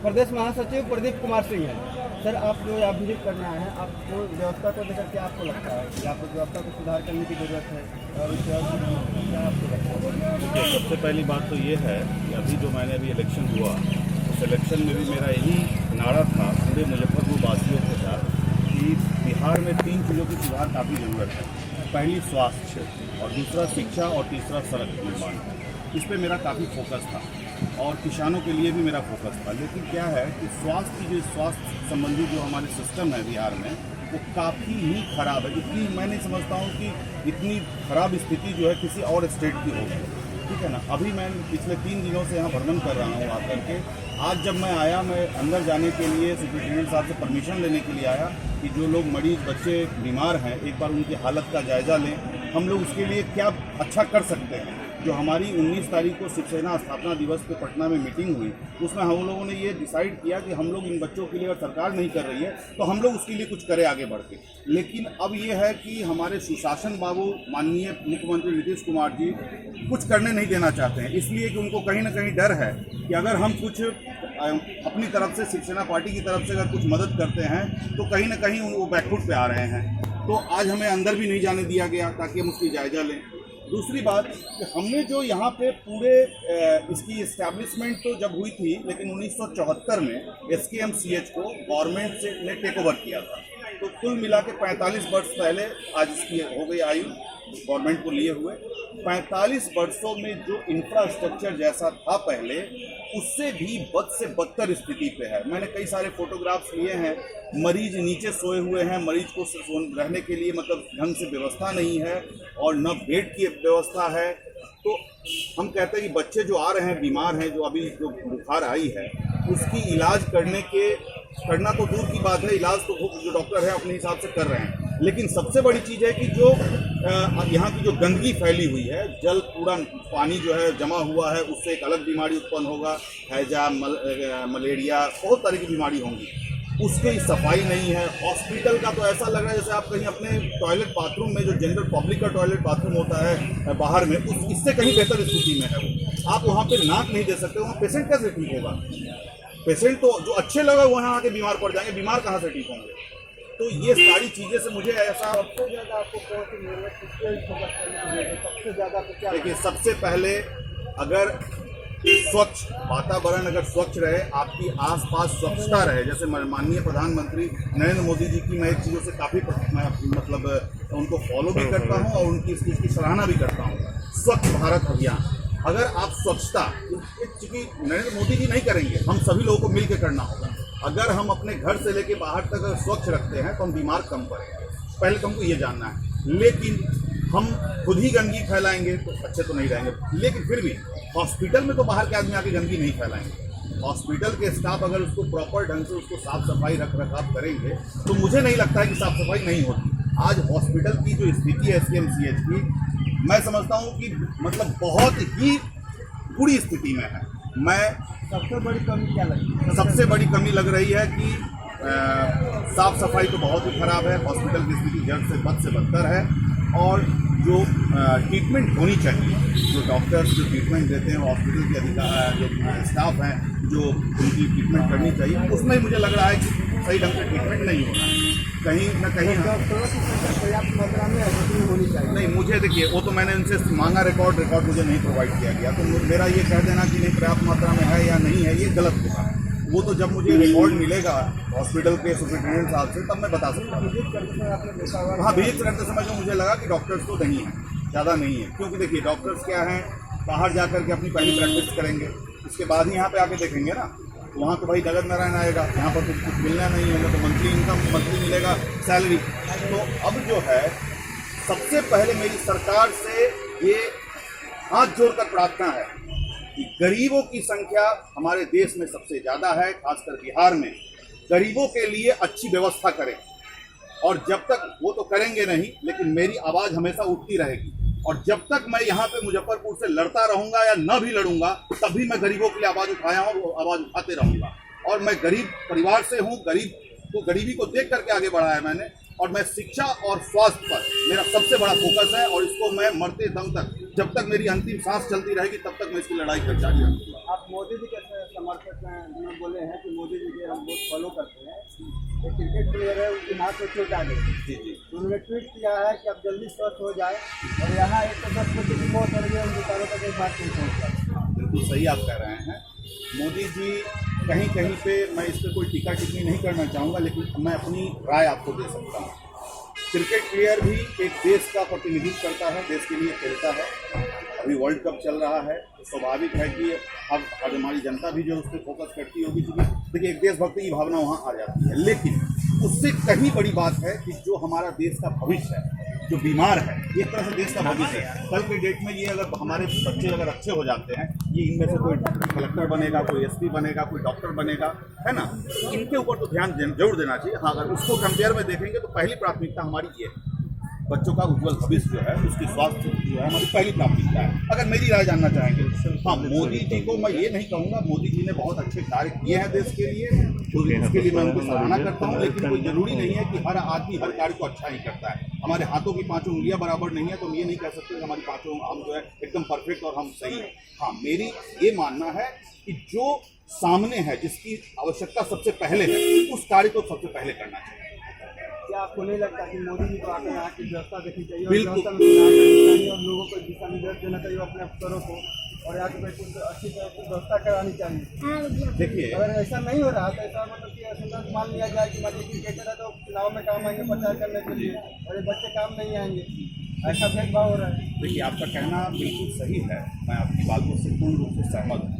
प्रदेश महासचिव प्रदीप कुमार सिंह हैं। सर, आप जो यहाँ विजिट करने आए हैं, आपको व्यवस्था को लेकर क्या आपको लगता है कि आपको व्यवस्था को सुधार करने की ज़रूरत है और क्या आपको लगता है? देखिए, सबसे पहली बात तो ये है कि अभी जो मैंने इलेक्शन हुआ, उस इलेक्शन में भी मेरा यही नारा था पूरे मुजफ्फरपुर वासियों के साथ कि बिहार में 3 चीज़ों की सुधार काफ़ी ज़रूरत है। पहली स्वास्थ्य, और दूसरा शिक्षा, और तीसरा सड़क निर्माण। इस पे मेरा काफ़ी फोकस था और किसानों के लिए भी मेरा फोकस था। लेकिन क्या है कि स्वास्थ्य संबंधी जो हमारे सिस्टम है बिहार में, वो काफ़ी ही ख़राब है। इतनी मैं नहीं समझता हूँ कि इतनी ख़राब स्थिति जो है किसी और स्टेट की होगी, ठीक है ना। अभी मैं पिछले 3 दिनों से यहाँ भ्रमण कर रहा हूँ आकर के। आज जब मैं आया, मैं अंदर जाने के लिए सुप्रिंटेंडेंट साहब से परमिशन लेने के लिए आया कि जो लोग मरीज बच्चे बीमार हैं, एक बार उनकी हालत का जायज़ा लें, हम लोग उसके लिए क्या अच्छा कर सकते हैं। जो हमारी 19 तारीख को शिवसेना स्थापना दिवस पे पटना में मीटिंग हुई, उसमें हम लोगों ने ये डिसाइड किया कि हम लोग इन बच्चों के लिए अगर सरकार नहीं कर रही है तो हम लोग उसके लिए कुछ करें आगे बढ़ के। लेकिन अब ये है कि हमारे सुशासन बाबू माननीय मुख्यमंत्री नीतीश कुमार जी कुछ करने नहीं देना चाहते हैं, इसलिए कि उनको कहीं ना कहीं डर है कि अगर हम कुछ अपनी तरफ से, शिवसेना पार्टी की तरफ से अगर कुछ मदद करते हैं तो कहीं ना कहीं वो बैकफुट पे आ रहे हैं। तो आज हमें अंदर भी नहीं जाने दिया गया ताकि हम उसकी जायज़ा लें। दूसरी बात कि हमने जो यहाँ पे पूरे इसकी इस्टेब्लिशमेंट तो जब हुई थी, लेकिन 1974 में SKMCH को गवर्नमेंट से ने टेक ओवर किया था। तो कुल मिला के 45 वर्ष पहले आज इसकी हो गई आयु गवर्नमेंट को लिए हुए। 45 वर्षों में जो इंफ्रास्ट्रक्चर जैसा था पहले, उससे भी बद से बदतर स्थिति पे है। मैंने कई सारे फोटोग्राफ्स लिए हैं, मरीज नीचे सोए हुए हैं, मरीज को रहने के लिए मतलब ढंग से व्यवस्था नहीं है और न बेड की व्यवस्था है। तो हम कहते हैं कि बच्चे जो आ रहे हैं बीमार हैं, जो अभी जो बुखार आई है, उसकी इलाज करना तो दूर की बात है, इलाज तो जो डॉक्टर है अपने हिसाब से कर रहे हैं। लेकिन सबसे बड़ी चीज़ है कि जो यहाँ की जो गंदगी फैली हुई है, जल पूरा पानी जो है जमा हुआ है, उससे एक अलग बीमारी उत्पन्न होगा, हैजा, मलेरिया, बहुत तरह की बीमारी होंगी। उसकी सफाई नहीं है। हॉस्पिटल का तो ऐसा लग रहा है जैसे आप कहीं अपने टॉयलेट बाथरूम में, जो जनरल पब्लिक का टॉयलेट बाथरूम होता है बाहर में, इससे कहीं बेहतर स्थिति में है वो। आप वहाँ पे नाक नहीं दे सकते, वहाँ पेशेंट कैसे ठीक होगा? पेशेंट तो जो अच्छे लोग हैं वहाँ आके बीमार पड़ जाएंगे, बीमार कहाँ से ठीक होंगे? तो ये सारी चीज़ें से मुझे ऐसा, सबसे ज़्यादा आपको कौन सी जरूरत, किस पे फोकस करना है? सबसे ज़्यादा आपको क्या? देखिए, सबसे पहले अगर स्वच्छ वातावरण अगर स्वच्छ रहे, आपकी आसपास स्वच्छता रहे, जैसे माननीय प्रधानमंत्री नरेंद्र मोदी जी की मैं एक चीज़ों से काफ़ी मतलब उनको फॉलो भी करता हूं और उनकी इस चीज़ की सराहना भी करता हूं। स्वच्छ भारत अभियान, अगर आप स्वच्छता, चूँकि नरेंद्र मोदी जी नहीं करेंगे, हम सभी लोगों को मिल के करना होगा। अगर हम अपने घर से लेके बाहर तक अगर स्वच्छ रखते हैं तो हम बीमार कम पड़ेंगे। पहले तो हमको ये जानना है। लेकिन हम खुद ही गंदगी फैलाएंगे तो अच्छे तो नहीं रहेंगे। लेकिन फिर भी हॉस्पिटल में तो बाहर के आदमी आके गंदगी नहीं फैलाएंगे। हॉस्पिटल के स्टाफ अगर उसको प्रॉपर ढंग से उसको साफ सफाई रख रखाव करेंगे तो मुझे नहीं लगता है कि साफ सफाई नहीं होती। आज हॉस्पिटल की जो स्थिति है SKMCH की, मैं समझता हूँ कि मतलब बहुत ही बुरी स्थिति में है। मैं सबसे बड़ी कमी क्या लगी? सबसे बड़ी कमी लग रही है कि साफ सफाई तो बहुत ही खराब है, हॉस्पिटल की स्थिति जड़ से बदतर है, और जो ट्रीटमेंट होनी चाहिए, जो डॉक्टर्स जो ट्रीटमेंट देते हैं, हॉस्पिटल के अधिकार जो स्टाफ हैं जो उनकी ट्रीटमेंट करनी चाहिए, उसमें मुझे लग रहा है कि सही ढंग से ट्रीटमेंट नहीं हो रहा है। कहीं ना कहीं डॉक्टरों की संख्या पर्याप्त मात्रा में अधिक होनी चाहिए। नहीं, मुझे देखिए, वो तो मैंने उनसे मांगा, रिकॉर्ड मुझे नहीं प्रोवाइड किया गया। तो मेरा ये कह देना कि नहीं पर्याप्त मात्रा में है या नहीं है, ये गलत होगा। वो तो जब मुझे रिकॉर्ड मिलेगा हॉस्पिटल के सुप्रिंटेंडेंट साहब से, तब मैं बता सकता हूँ। विजिट करते समय आपने देखा होगा, हाँ, विजिट करते समय जो मुझे लगा कि डॉक्टर्स तो नहीं है, ज़्यादा नहीं है। क्योंकि देखिए, डॉक्टर्स क्या हैं, बाहर जा कर के अपनी पहली प्रैक्टिस करेंगे, उसके बाद ही यहाँ पे आके देखेंगे ना। वहाँ तो भाई जगत नारायण आएगा, यहाँ पर कुछ मिलना नहीं होगा, तो मंथली इनकम मंथली मिलेगा, सैलरी। तो अब जो है, सबसे पहले मेरी सरकार से ये हाथ जोड़कर प्रार्थना है कि गरीबों की संख्या हमारे देश में सबसे ज़्यादा है, खासकर बिहार में। गरीबों के लिए अच्छी व्यवस्था करें, और जब तक वो तो करेंगे नहीं, लेकिन मेरी आवाज़ हमेशा उठती रहेगी। और जब तक मैं यहाँ पे मुजफ्फरपुर से लड़ता रहूँगा या न भी लड़ूंगा, तभी मैं गरीबों के लिए आवाज़ उठाया हूँ और आवाज़ उठाते रहूँगा। और मैं गरीब परिवार से हूँ, गरीबी को देख करके आगे बढ़ा है मैंने। और मैं शिक्षा और स्वास्थ्य पर मेरा सबसे बड़ा फोकस है, और इसको मैं मरते दम तक, जब तक मेरी अंतिम सांस चलती रहेगी, तब तक मैं इसकी लड़ाई कर जारी रखूँगा। आप मोदी जी के समर्थक हैं, उन्होंने बोले हैं कि को फॉलो करते हैं, एक क्रिकेट प्लेयर है, उनके हाथ में चोट आ गई। जी जी तो उन्होंने ट्वीट किया है कि अब जल्दी स्वस्थ हो जाए, और यहाँ 110 बच्चे की मौत हो रही है, उनके कारों तक एक बात नहीं पहुँचता। बिल्कुल सही आप कह रहे हैं। मोदी जी कहीं कहीं पे, मैं इस पर कोई टीका टिप्पणी नहीं करना चाहूँगा, लेकिन मैं अपनी राय आपको दे सकता हूँ। क्रिकेट प्लेयर भी एक देश का प्रतिनिधित्व करता है, देश के लिए खेलता है। अभी वर्ल्ड कप चल रहा है, तो स्वाभाविक है कि अब हमारी जनता भी जो उस पर फोकस करती होगी, क्योंकि देखिए एक देशभक्ति की भावना वहाँ आ जाती है। लेकिन उससे कहीं बड़ी बात है कि जो हमारा देश का भविष्य है, जो बीमार है, एक तरह से देश का भविष्य है। कल के डेट में ये अगर हमारे बच्चे अगर अच्छे हो जाते हैं, ये इनमें से कोई कलेक्टर बनेगा, कोई एसपी बनेगा, कोई डॉक्टर बनेगा, है ना, इनके ऊपर तो ध्यान जरूर देना चाहिए। हाँ, अगर उसको कंपेयर में देखेंगे तो पहली प्राथमिकता हमारी ये है, बच्चों का उज्जवल भविष्य जो है, उसकी स्वास्थ्य जो है हमारी पहली प्राथमिकता है। अगर मेरी राय जानना चाहेंगे, हाँ, मोदी जी को मैं ये नहीं कहूँगा, मोदी जी ने बहुत अच्छे कार्य किए हैं देश के लिए, तो इसके लिए मैं उनको सराहना करता हूँ। लेकिन कोई जरूरी नहीं है कि हर आदमी हर कार्य को अच्छा ही करता है। हमारे हाथों की पांचों उंगलियां बराबर नहीं है, तो हम ये नहीं कह सकते कि हमारी पांचों हम जो है एकदम परफेक्ट और हम सही हैं। हाँ, मेरी ये मानना है कि जो सामने है, जिसकी आवश्यकता सबसे पहले है, उस कार्य को सबसे पहले करना चाहिए। क्या आपको नहीं लगता कि मोदी जी को आकर यहाँ की व्यवस्था देखनी चाहिए, और बिल्कुल। व्यवस्था में सुधार करनी चाहिए, और लोगों को दिशा निर्देश देना चाहिए अपने अफसरों को, और यहाँ की बिल्कुल अच्छी तरह से व्यवस्था करानी चाहिए? देखिए, अगर ऐसा नहीं हो रहा तो ऐसा मतलब कि ऐसा मान लिया जाए कि मान लीजिए क्रिकेटर है तो चुनाव में काम आएंगे प्रचार करने के लिए, और ये बच्चे काम नहीं आएंगे, ऐसा भेदभाव हो रहा है। देखिए, आपका कहना बिल्कुल सही है, मैं आपकी बातों से पूर्ण रूप से सहमत हूँ।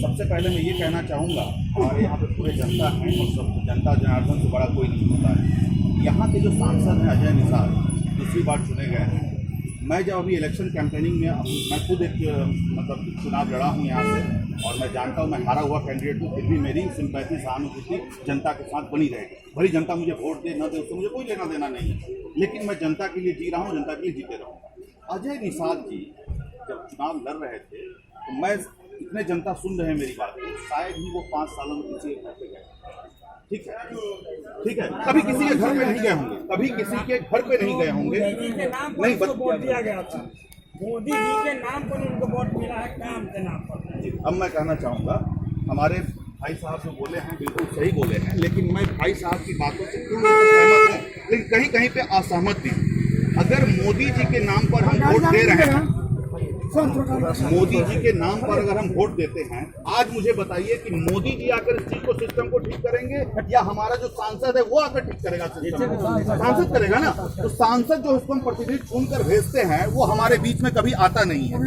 सबसे पहले मैं ये कहना चाहूँगा, हमारे यहाँ पे पूरे जनता हैं, और सब जनता जनार्दन से बड़ा कोई नहीं होता है। यहाँ के जो सांसद हैं अजय निषाद, दूसरी बार चुने गए हैं। मैं जब अभी इलेक्शन कैंपेनिंग में, मैं खुद एक मतलब चुनाव लड़ा हूँ यहाँ से, और मैं जानता हूँ मैं हारा हुआ कैंडिडेट हूँ, फिर भी मेरी सिंपैथी सहानुभूति जनता के साथ बनी रहेगी। भली जनता मुझे वोट दे न दे, उससे मुझे कोई लेना देना नहीं है, लेकिन मैं जनता के लिए जी रहा हूँ, जनता के लिए जीते रहूँगा। अजय निषाद जी जब चुनाव लड़ रहे थे, तो मैं, इतने जनता सुन रहे हैं मेरी बात को, शायद ही वो 5 सालों में किसी के घर पे गए। ठीक है, ठीक है, कभी किसी के घर पे नहीं गए होंगे, कभी किसी के घर पे नहीं गए होंगे, नहीं वोट दिया गया था, मोदी जी के नाम पर उनको वोट मिला है, काम के नाम पर। अब मैं कहना चाहूँगा, हमारे भाई साहब जो बोले हैं बिल्कुल सही बोले हैं, लेकिन मैं भाई साहब की बातों से पूर्ण रूप से सहमत हूँ, लेकिन कहीं कहीं पे असहमत भी। अगर मोदी जी के नाम पर हम वोट दे रहे हैं, मोदी जी के नाम पर अगर हम वोट देते हैं, आज मुझे बताइए कि मोदी जी आकर इस चीज को, सिस्टम को ठीक करेंगे, या हमारा जो सांसद है वो आकर ठीक करेगा सिस्टम को? सांसद करेगा ना। तो सांसद जो उसको हम प्रतिनिधि चुनकर भेजते हैं, वो हमारे बीच में कभी आता नहीं है।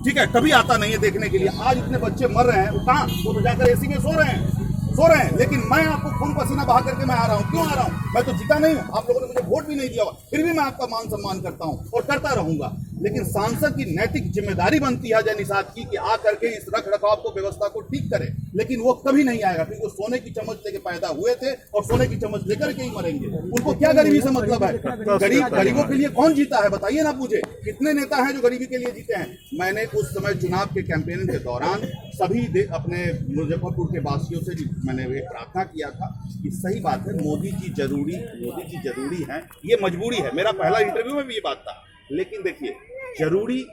ठीक है, कभी आता नहीं है देखने के लिए। आज इतने बच्चे मर रहे हैं, वो कहाँ, वो तो जाकर एसी में सो रहे हैं, लेकिन मैं आपको खून पसीना बहा करके मैं आ रहा हूँ। क्यों आ रहा हूँ? मैं तो जीता नहीं हूँ, आप लोगों ने मुझे वोट भी नहीं दिया हुआ, फिर भी मैं आपका मान सम्मान करता हूँ और करता रहूंगा। लेकिन सांसद की नैतिक जिम्मेदारी बनती है अजय निषाद की कि आ करके इस रख रखाव को, व्यवस्था को ठीक करे, लेकिन वो कभी नहीं आएगा, क्योंकि वो सोने की चम्मच लेके पैदा हुए थे और सोने की चम्मच लेकर के ही मरेंगे। उनको क्या गरीबी से मतलब है? गरीबों के लिए कौन जीता है बताइए ना मुझे। कितने नेता हैं जो गरीबी के लिए जीते हैं? मैंने उस समय चुनाव के कैंपेनिंग के दौरान सभी अपने मुजफ्फरपुर के वासियों से मैंने एक प्रार्थना किया था कि सही बात है, मोदी जी जरूरी है, ये मजबूरी है। मेरा पहला इंटरव्यू में भी ये बात था। लेकिन देखिए, जरूरी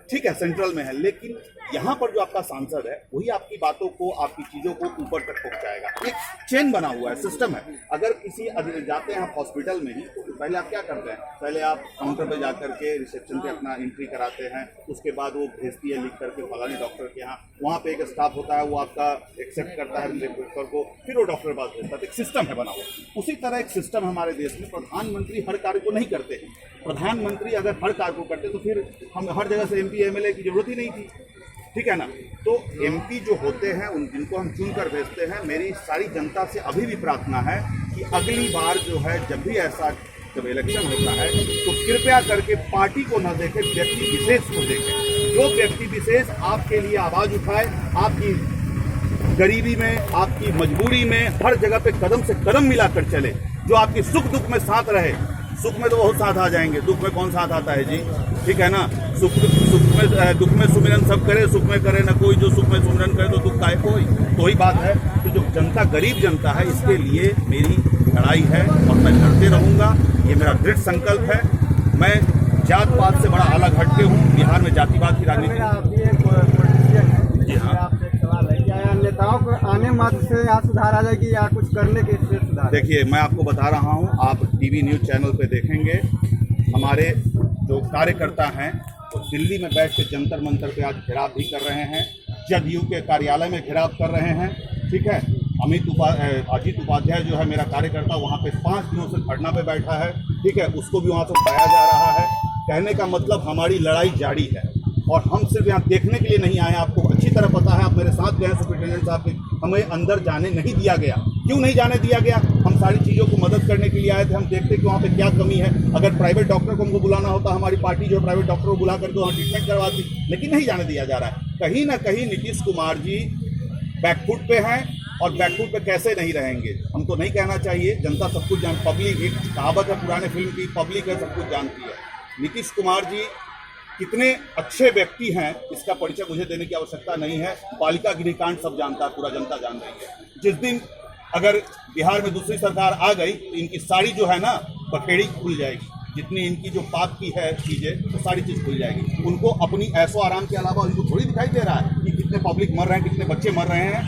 ठीक है सेंट्रल में है, लेकिन यहाँ पर जो आपका सांसद है वही आपकी बातों को, आपकी चीज़ों को ऊपर तक पहुँचाएगा। एक चेन बना हुआ है, सिस्टम है। अगर किसी जाते हैं आप हॉस्पिटल में ही, तो पहले आप क्या करते हैं? पहले आप काउंटर पर जा करके रिसेप्शन पे अपना एंट्री कराते हैं, उसके बाद वो भेजती है लिख करके फलाने डॉक्टर के यहाँ, वहाँ पे एक स्टाफ होता है, वो आपका एक्सेप्ट करता है पेपर को, फिर वो डॉक्टर पास भेजता है। एक सिस्टम है बना हुआ। उसी तरह एक सिस्टम हमारे देश में, प्रधानमंत्री हर कार्य को नहीं करते हैं। प्रधानमंत्री अगर हर कार्य को करते तो फिर हम हर जगह से MP MLA की जरूरत ही नहीं थी। ठीक है ना। तो MP जो होते हैं उन जिनको हम चुनकर भेजते हैं, मेरी सारी जनता से अभी भी प्रार्थना है कि अगली बार जो है जब भी ऐसा जब इलेक्शन होता है तो कृपया करके पार्टी को न देखें, व्यक्ति विशेष को देखें। जो व्यक्ति विशेष आपके लिए आवाज उठाए, आपकी गरीबी में, आपकी मजबूरी में, हर जगह पे कदम से कदम मिलाकर चले, जो आपकी सुख दुख में साथ रहे। सुख में तो बहुत साथ आ जाएंगे, दुख में कौन साथ आता है जी? ठीक है ना। दुख में सुमिरन सब करे, सुख में करे ना कोई। जो सुख में सुमिरन करे तो दुख का है कोई। तो ही बात है कि जो जनता, गरीब जनता है, इसके लिए मेरी लड़ाई है और मैं लड़ते रहूंगा। ये मेरा दृढ़ संकल्प है। मैं जात पात से बड़ा अलग हटके हूँ। बिहार में जातिवाद की राजनीति। जी हाँ, आपसे एक सवाल है, क्या नेताओं को आने मात्र से यहाँ सुधार आ जाएगी या कुछ करने के इससे सुधार? देखिए, मैं आपको बता रहा हूँ, आप टीवी न्यूज़ चैनल पे देखेंगे, हमारे जो कार्यकर्ता हैं वो दिल्ली में बैठ के जंतर मंतर पे आज घेराव भी कर रहे हैं, जदयू के कार्यालय में घेराव कर रहे हैं। ठीक है, अजीत उपाध्याय जो है मेरा कार्यकर्ता, वहाँ पे 5 दिनों से धरना पे बैठा है। ठीक है, उसको भी वहाँ से उठाया जा रहा है। कहने का मतलब हमारी लड़ाई जारी है और हम सिर्फ यहाँ देखने के लिए नहीं आए। आपको अच्छी तरह पता है, आप मेरे साथ गए सुपरिटेंडेंट साहब के, हमें अंदर जाने नहीं दिया गया। क्यों नहीं जाने दिया गया? हम सारी चीज़ों को मदद करने के लिए आए थे। हम देखते कि वहाँ पे क्या कमी है। अगर प्राइवेट डॉक्टर को हमको बुलाना होता, हमारी पार्टी जो प्राइवेट डॉक्टर को बुला करके वहाँ ट्रीटमेंट करवाती, लेकिन नहीं जाने दिया जा रहा है। कहीं ना कहीं नीतीश कुमार जी बैकफुट पे हैं और बैकफुट पे कैसे नहीं रहेंगे? हमको नहीं कहना चाहिए, जनता सब कुछ पब्लिक, एक कहावत है पुराने फिल्म की, पब्लिक है सब कुछ जानती है। नीतीश कुमार जी कितने अच्छे व्यक्ति हैं इसका परिचय मुझे देने की आवश्यकता नहीं है। बालिका गृह कांड सब जानता है, पूरा जनता जान रही है। जिस दिन अगर बिहार में दूसरी सरकार आ गई तो इनकी सारी जो है ना बखेड़ी खुल जाएगी। जितनी इनकी जो पाप की है चीज़ें, तो सारी चीज़ खुल जाएगी। उनको अपनी ऐशो आराम के अलावा उनको थोड़ी दिखाई दे रहा है कि कितने पब्लिक मर रहे हैं, कितने बच्चे मर रहे हैं।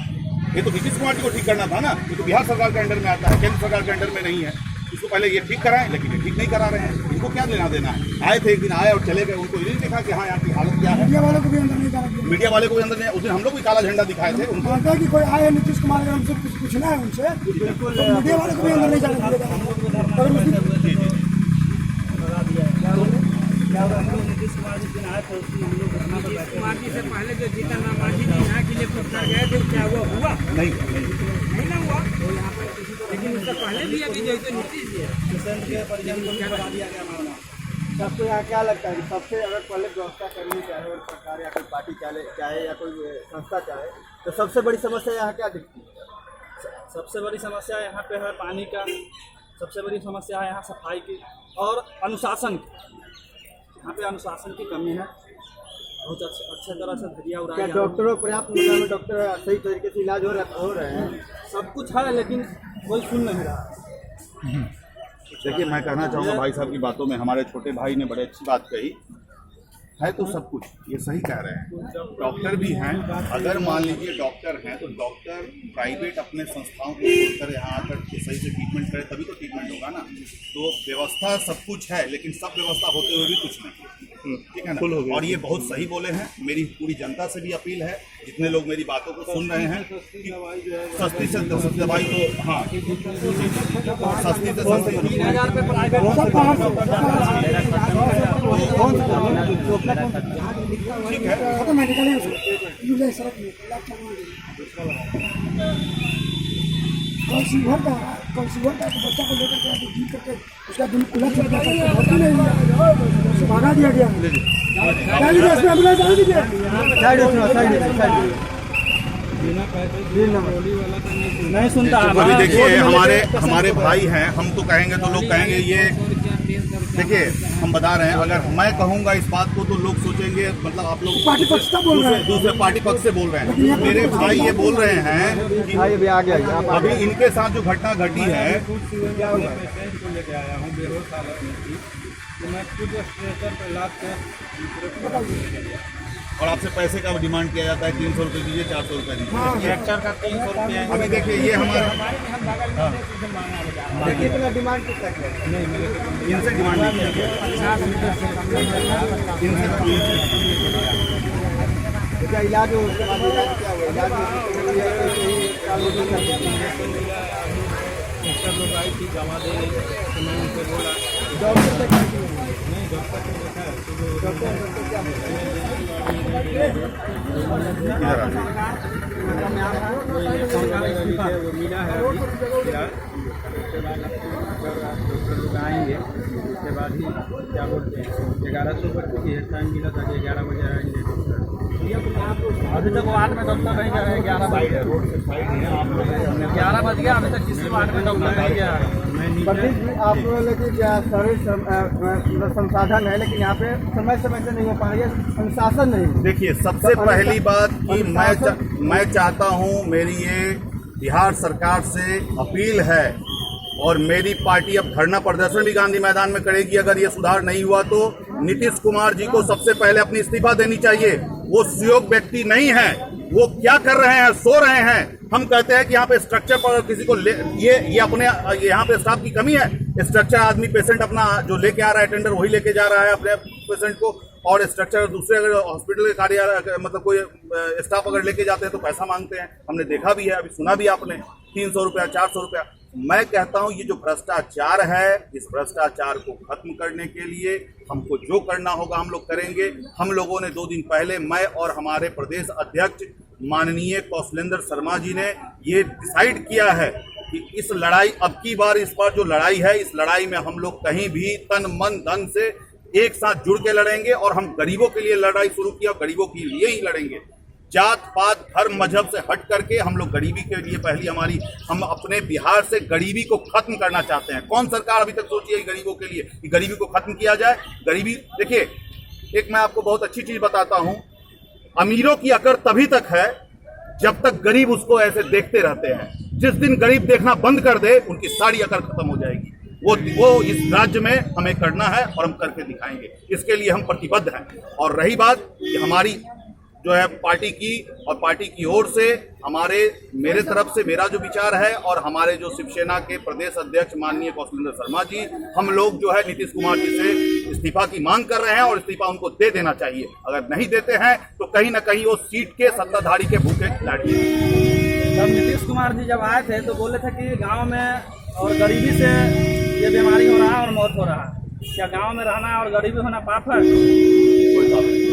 ये तो नीतीश कुमार जी को ठीक करना था ना, ये तो बिहार सरकार के अंडर में आता है, केंद्र सरकार के अंडर में नहीं है। इसको पहले ये ठीक कराएं, लेकिन ये ठीक नहीं करा रहे हैं। इनको क्या लेना देना है? आए थे, एक दिन आए और चले गए, उनको ये नहीं देखा कि हाँ यहाँ की हालत क्या है। मीडिया वालों को भी अंदर नहीं जाना दिया। मीडिया वाले को भी अंदर नहीं, उस दिन हम लोग भी काला झंडा दिखाए थे उनको। कहता है कि कोई आए नीतीश कुमार अगर हमसे कुछ पूछना है उनसे, बिल्कुल तो मीडिया वालों को भी अंदर नहीं जाने दिया। नीतीश कुमार जी दिन आए थे, उसमें हम लोग धरना पर बैठे। कुमार जी से पहले जो जीतन राम मांझी जी यहाँ के लिए प्रचार गए थे, क्या हुआ? नहीं ना हुआ। तो यहाँ पर किसी को, लेकिन उससे पहले भी अभी जो नीतीश जी है, किसान के परिजन को क्या करा दिया गया मामला। सबको यहाँ क्या लगता है कि सबसे अगर पहले व्यवस्था करनी चाहे और सरकार या कोई पार्टी चाहे या कोई संस्था चाहे, तो सबसे बड़ी समस्या यहाँ क्या दिखती है? सबसे बड़ी समस्या यहाँ पे है पानी का, सबसे बड़ी समस्या है यहाँ सफाई की और अनुशासन की। यहाँ पे अनुशासन की कमी है, बहुत अच्छे तरह से धरिया क्या उड़ाया। डॉक्टरों पर्याप्त मात्रा में डॉक्टर सही तरीके से इलाज हो रहे हैं? सब कुछ है लेकिन कोई सुन नहीं रहा। देखिए, मैं कहना चाहूँगा भाई साहब की बातों में, हमारे छोटे भाई ने बड़े अच्छी बात कही है। तो सब कुछ ये सही कह रहे हैं, डॉक्टर भी हैं। अगर मान लीजिए डॉक्टर हैं तो डॉक्टर प्राइवेट अपने संस्थाओं को छोड़कर यहाँ आकर सही से ट्रीटमेंट करें, तभी तो ट्रीटमेंट होगा ना। तो व्यवस्था सब कुछ है, लेकिन सब व्यवस्था होते हुए भी कुछ नहीं, ठीक है ना। और ये बहुत सही बोले हैं। मेरी पूरी जनता से भी अपील है, जितने लोग मेरी बातों को सुन रहे हैं, सस्ती से सस्ती दवाई तो, हाँ सस्ती से सस्ती, 3000 रुपये प्राइवेट ठीक है। तो मेडिकल कल सुबह का बच्चा को लेकर के जी करके उसका दिन खुला चल गया था, भर्ती नहीं हुआ, उसे भगा दिया गया। नहीं सुनता। अभी देखिए, हमारे भाई हैं, हम तो कहेंगे तो लोग कहेंगे ये, देखिए हम बता रहे हैं, अगर मैं कहूँगा इस बात को तो लोग सोचेंगे मतलब आप लोग पार्टी पक्ष का बोल रहे हैं, दूसरे पार्टी पक्ष से बोल रहे हैं। मेरे भाई ये बोल रहे हैं कि अभी आ गया अभी इनके साथ जो घटना घटी है, क्या हुआ? पेशेंट को लेके आया हूँ, बेहोश हालत में थी, तो मैं खुद स्ट्रेचर पर लाद कर और आपसे पैसे का डिमांड किया जाता है, 300 रुपये दीजिए, 400 रुपये दीजिए। स्ट्रेचर का 300 रुपये। अभी देखिए ये हमारा कितना डिमांड कितना किया? इनसे डिमांड नहीं किया क्या इलाज हो, उसके बाद इलाज क्या हुआ? इलाज डॉक्टर लोग आई थी, जमा दे रही, तो मैंने उनको बोला डॉक्टर से क्या किया? नहीं, डॉक्टर को देखा है तो डॉक्टर क्या वो मिला है अभी फिलहाल। उसके बाद डॉक्टर लोग आएंगे, उसके बाद ही क्या बोलते हैं 1100 पर टाइम मिला था कि 11 बजे आएंगे डॉक्टर। अभी तक वार्ड में डॉक्टर नहीं गया है, 11 बज गया, रोड से साइड है, आप लोग 11 बज गया, अभी तक किसी वार्ड में डॉक्टर नहीं गया है। प्रदीप जी, आप लोगों के क्या सारे संसाधन है, लेकिन यहाँ पे समय समय से नहीं हो पा रही है, अनुशासन नहीं। देखिए, सबसे पहली बात कि मैं चाहता हूँ, मेरी ये बिहार सरकार से अपील है और मेरी पार्टी अब धरना प्रदर्शन भी गांधी मैदान में करेगी। अगर ये सुधार नहीं हुआ तो नीतीश कुमार जी को सबसे पहले अपनी इस्तीफा देनी चाहिए। वो सुयोग व्यक्ति नहीं है। वो क्या कर रहे हैं? सो रहे हैं। हम कहते हैं कि यहाँ पे स्ट्रक्चर पर किसी को ये अपने यहाँ पे स्टाफ की कमी है। स्ट्रक्चर आदमी पेशेंट अपना जो लेके आ रहा है, टेंडर वही लेके जा रहा है अपने पेशेंट को, और स्ट्रक्चर दूसरे अगर हॉस्पिटल के कार्य मतलब कोई स्टाफ अगर लेके जाते हैं तो पैसा मांगते हैं। हमने देखा भी है, अभी सुना भी आपने, 300 रुपया 400 रुपया। मैं कहता हूं ये जो भ्रष्टाचार है, इस भ्रष्टाचार को खत्म करने के लिए हमको जो करना होगा हम लोग करेंगे। हम लोगों ने 2 दिन पहले, मैं और हमारे प्रदेश अध्यक्ष माननीय कौशलेंद्र शर्मा जी ने ये डिसाइड किया है कि इस लड़ाई, अब की बार इस बार जो लड़ाई है, इस लड़ाई में हम लोग कहीं भी तन मन धन से एक साथ जुड़ के लड़ेंगे। और हम गरीबों के लिए लड़ाई शुरू किया, गरीबों के लिए ही लड़ेंगे। जात पात धर्म मजहब से हट करके हम लोग गरीबी के लिए पहली हम अपने बिहार से गरीबी को खत्म करना चाहते हैं। कौन सरकार अभी तक सोची है गरीबों के लिए कि गरीबी को खत्म किया जाए? गरीबी, देखिए एक मैं आपको बहुत अच्छी चीज बताता हूं, अमीरों की अकड़ तभी तक है जब तक गरीब उसको ऐसे देखते रहते हैं। जिस दिन गरीब देखना बंद कर दे, उनकी सारी अकड़ खत्म हो जाएगी। वो इस राज्य में हमें करना है और हम करके दिखाएंगे। इसके लिए हम प्रतिबद्ध हैं। और रही बात कि हमारी जो है पार्टी की, और पार्टी की ओर से मेरे तरफ से मेरा जो विचार है, और हमारे जो शिवसेना के प्रदेश अध्यक्ष माननीय कौशलेंद्र शर्मा जी, हम लोग जो है नीतीश कुमार जी से इस्तीफा की मांग कर रहे हैं और इस्तीफा उनको दे देना चाहिए। अगर नहीं देते हैं तो कहीं ना कहीं वो सीट के सत्ताधारी के भूखे खिलाड़ी हैं। जब नीतीश कुमार जी जब आए थे तो बोले थे कि गांव में और गरीबी से ये बीमारी हो रहा है और मौत हो रहा है। क्या गांव में रहना और गरीबी होना पाप है? कोई बात नहीं।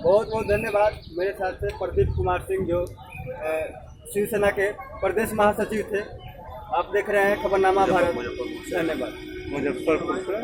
बहुत बहुत धन्यवाद। मेरे साथ से प्रदीप कुमार सिंह जो शिवसेना के प्रदेश महासचिव थे। आप देख रहे हैं खबरनामा भारत। धन्यवाद। मुजफ्फरपुर से।